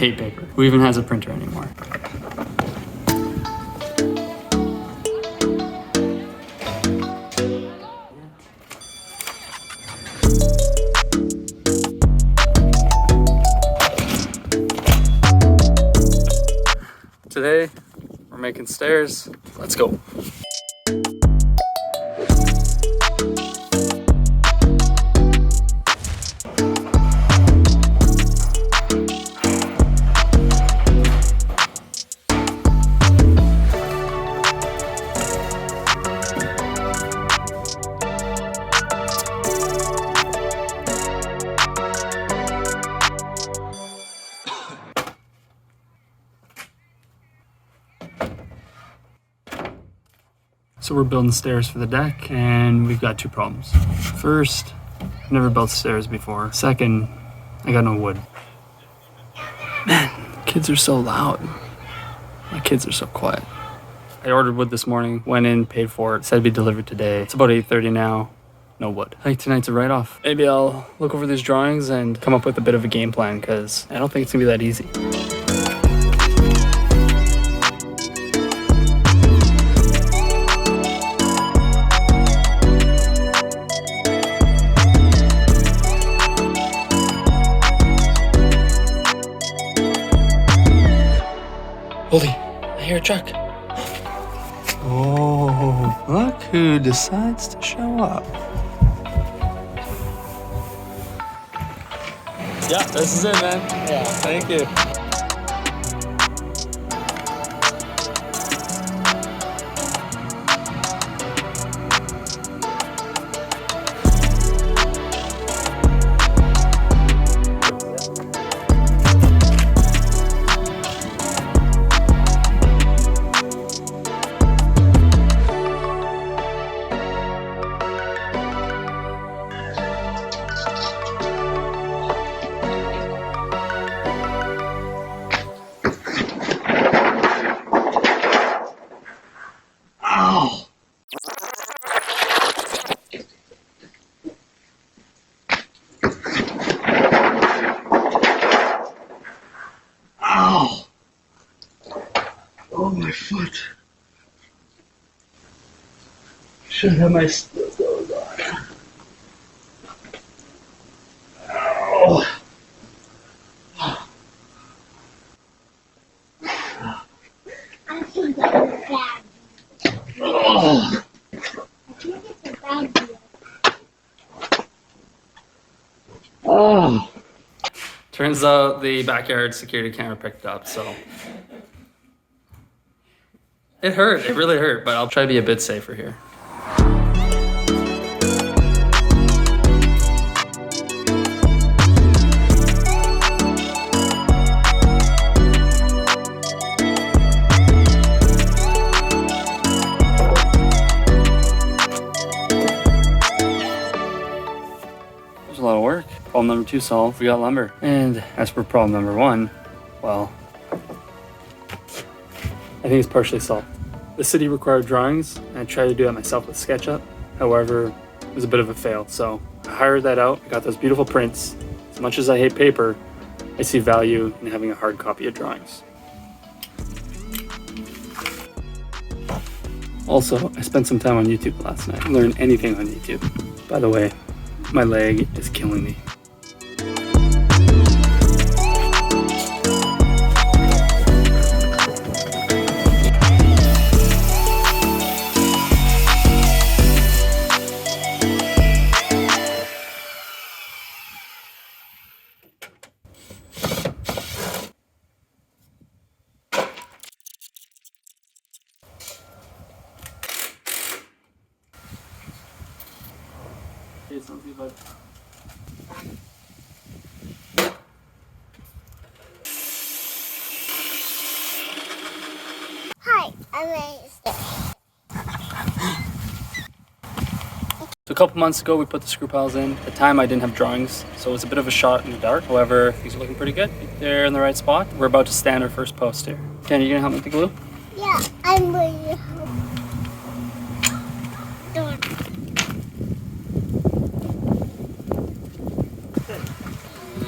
hate paper. Who even has a printer anymore? Today, we're making stairs. Let's go. So we're building stairs for the deck, and we've got two problems. First, I've never built stairs before. Second, I got no wood. Man, kids are so loud. My kids are so quiet. I ordered wood this morning, went in, paid for it, said it'd be delivered today. It's about 8:30 now, no wood. I think tonight's a write-off. Maybe I'll look over these drawings and come up with a bit of a game plan, because I don't think it's gonna be that easy. Holy, I hear a truck. Oh, look who decides to show up. Yeah, this is it, man. Yeah, thank you. Oh, my foot. Shouldn't have my steel toes on. Oh. I think that was bad. Oh. I think it's a bad deal. Oh. Turns out the backyard security camera picked up, so. It hurt, it really hurt, but I'll try to be a bit safer here. There's a lot of work. Problem number 2 solved, we got lumber. And as for problem number 1, well, I think it's partially solved. The city required drawings, and I tried to do it myself with SketchUp. However, it was a bit of a fail. So I hired that out, I got those beautiful prints. As much as I hate paper, I see value in having a hard copy of drawings. Also, I spent some time on YouTube last night. I learned anything on YouTube. By the way, my leg is killing me. Hi, I'm Esther. So a couple months ago, we put the screw piles in. At the time, I didn't have drawings, so it was a bit of a shot in the dark. However, things are looking pretty good. They're in the right spot. We're about to stand our first post here. Ken, you gonna help me with the glue? Yeah, I'm going to help.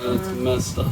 That's messed up.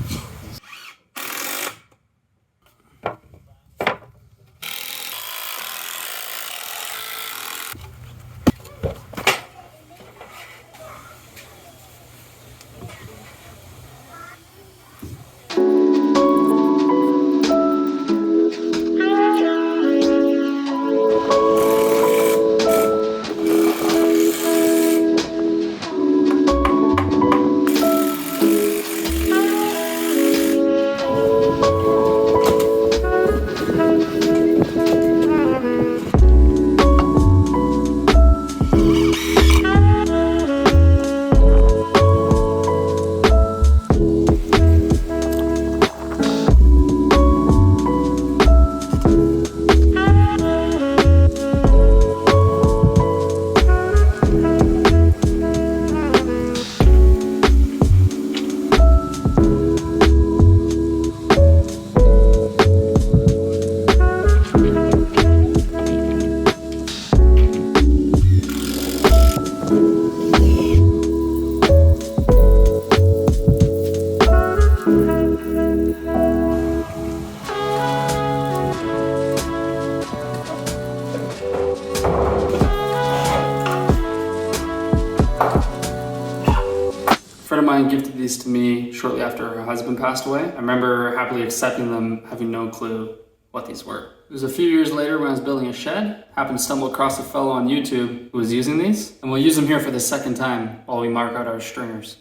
mine gifted these to me shortly after her husband passed away. I remember happily accepting them, having no clue what these were. It was a few years later when I was building a shed, happened to stumble across a fellow on YouTube who was using these, and we'll use them here for the second time while we mark out our stringers.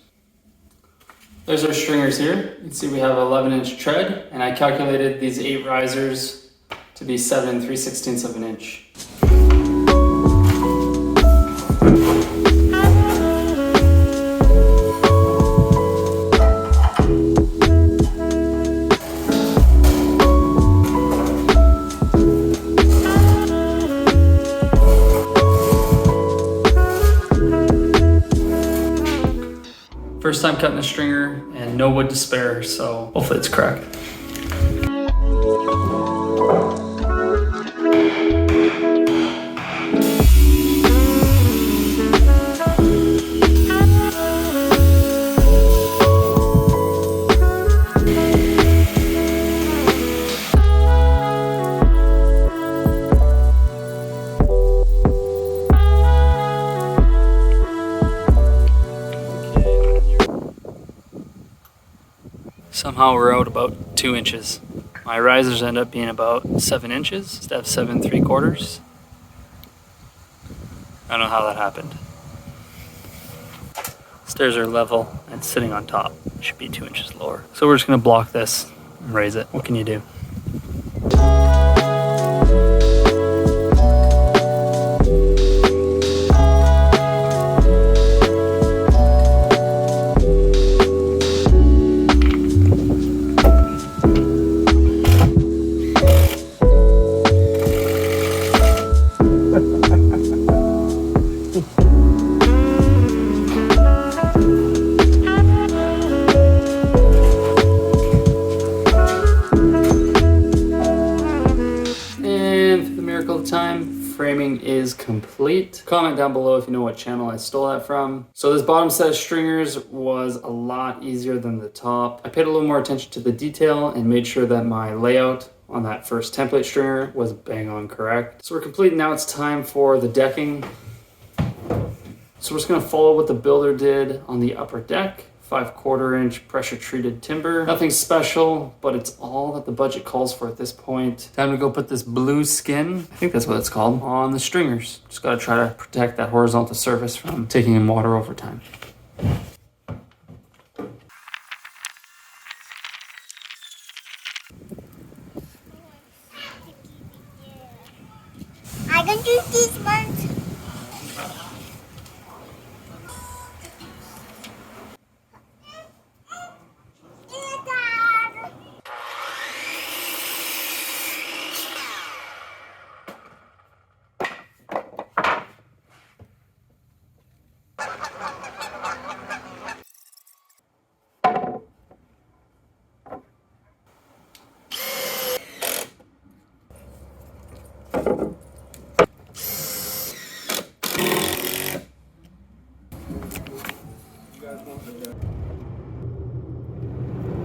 There's our stringers here. You can see we have an 11-inch tread, and I calculated these 8 risers to be 7 3/16 of an inch. First time cutting a stringer and no wood to spare, so hopefully it's cracked. Somehow we're out about 2 inches. My risers end up being about 7 inches instead of 7 3/4. I don't know how that happened. Stairs are level and sitting on top. It should be 2 inches lower. So we're just gonna block this and raise it. What can you do? Framing is complete. Comment down below if you know what channel I stole that from. So this bottom set of stringers was a lot easier than the top. I paid a little more attention to the detail and made sure that my layout on that first template stringer was bang on correct. So we're complete. Now it's time for the decking. So we're just gonna follow what the builder did on the upper deck. 5/4 inch pressure treated timber. Nothing special, but it's all that the budget calls for at this point. Time to go put this blue skin, I think that's what it's called, on the stringers. Just gotta try to protect that horizontal surface from taking in water over time. I can do these ones.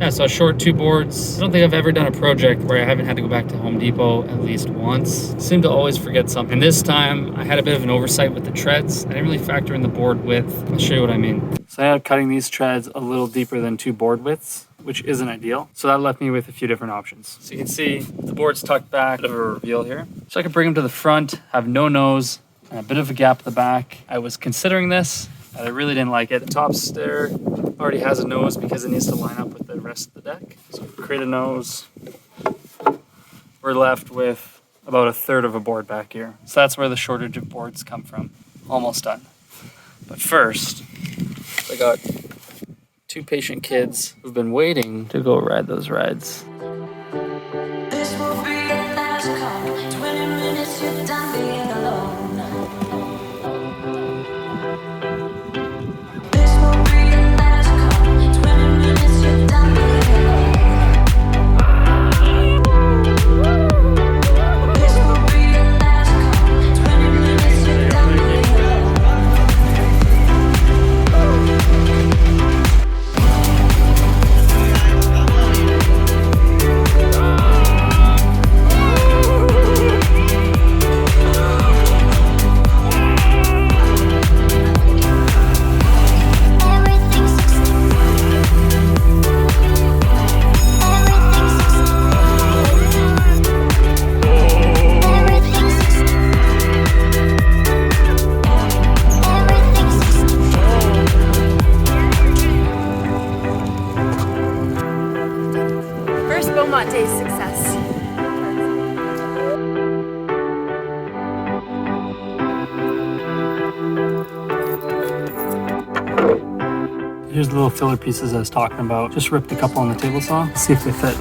Yeah, so I short 2 boards. I don't think I've ever done a project where I haven't had to go back to Home Depot at least once. Seem to always forget something. And this time I had a bit of an oversight with the treads. I didn't really factor in the board width. I'll show you what I mean. So I ended up cutting these treads a little deeper than 2 board widths, which isn't ideal. So that left me with a few different options. So you can see the board's tucked back, bit of a reveal here. So I could bring them to the front, have no nose, and a bit of a gap at the back. I was considering this, but I really didn't like it. The top stair already has a nose because it needs to line up with the rest of the deck. So create a nose. We're left with about 1/3 of a board back here. So that's where the shortage of boards come from. Almost done. But first, I got 2 patient kids who've been waiting to go ride those rides. This will be your last call. 20 minutes, you're done being alone. This will be your last call. 20 minutes, you're done being alone. This will be your last call. 20 minutes, you're done being alone. will not taste success. Here's the little filler pieces I was talking about. Just ripped a couple on the table saw. See if they fit.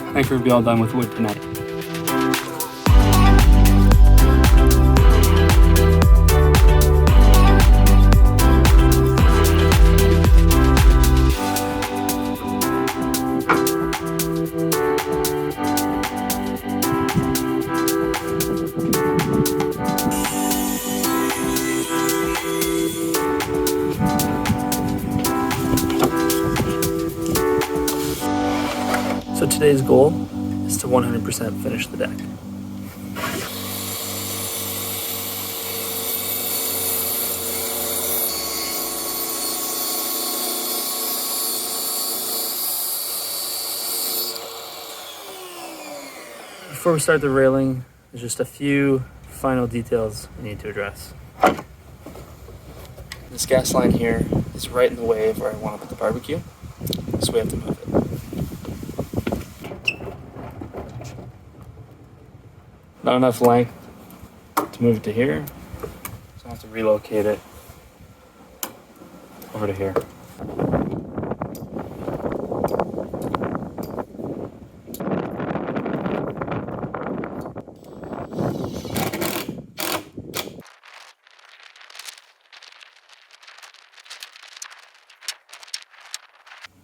I think we'll be all done with wood tonight. So today's goal is to 100% finish the deck. Before we start the railing, there's just a few final details we need to address. This gas line here is right in the way of where I want to put the barbecue, so we have to move it. Not enough length to move it to here, so I have to relocate it over to here.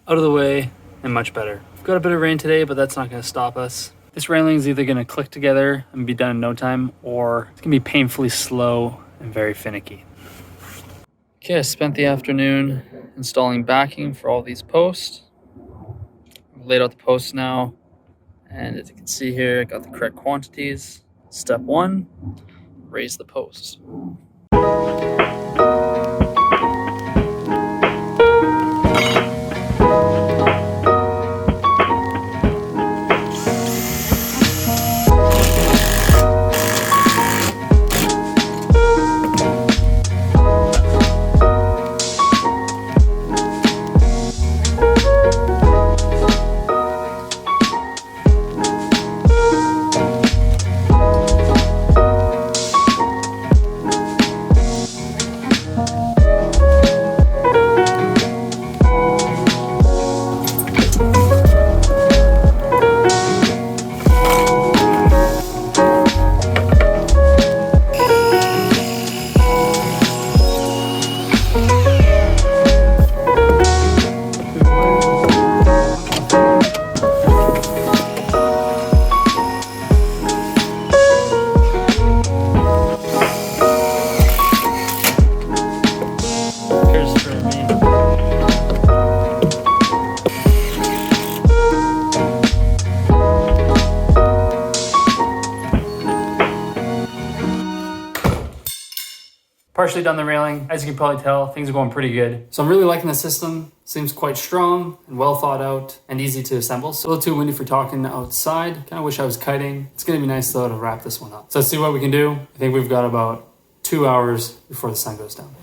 Out of the way and much better. We've got a bit of rain today, but that's not going to stop us. This railing is either going to click together and be done in no time, or it's going to be painfully slow and very finicky. Okay, I spent the afternoon installing backing for all these posts. I've laid out the posts now, and as you can see here, I got the correct quantities. Step 1, raise the posts. Partially done the railing. As you can probably tell, things are going pretty good. So I'm really liking the system. Seems quite strong and well thought out and easy to assemble. So a little too windy for talking outside. Kind of wish I was kiting. It's gonna be nice though to wrap this one up. So let's see what we can do. I think we've got about 2 hours before the sun goes down.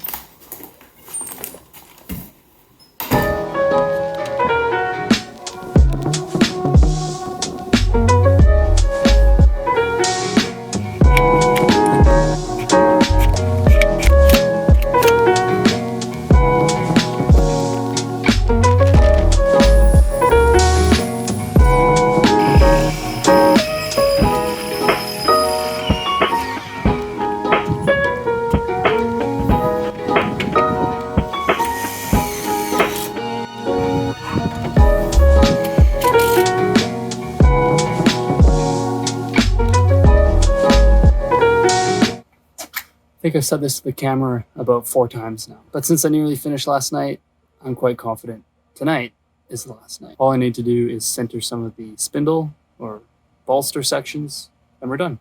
I think I've said this to the camera about 4 times now, but since I nearly finished last night, I'm quite confident tonight is the last night. All I need to do is center some of the spindle or bolster sections, and we're done.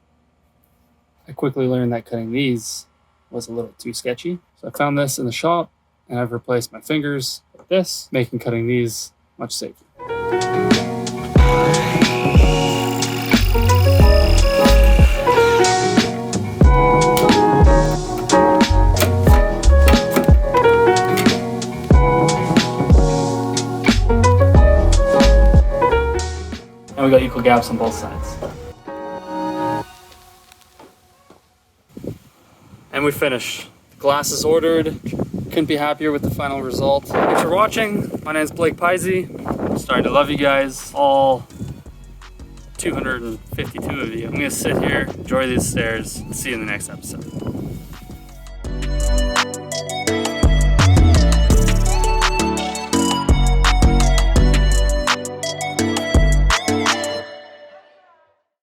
I quickly learned that cutting these was a little too sketchy, so I found this in the shop, and I've replaced my fingers with this, making cutting these much safer. gaps on both sides. And we finished. Glass is ordered. Couldn't be happier with the final result. Thanks for watching. My name is Pizzey. Starting to love you guys, all 252 of you. I'm gonna sit here, enjoy these stairs. See you in the next episode.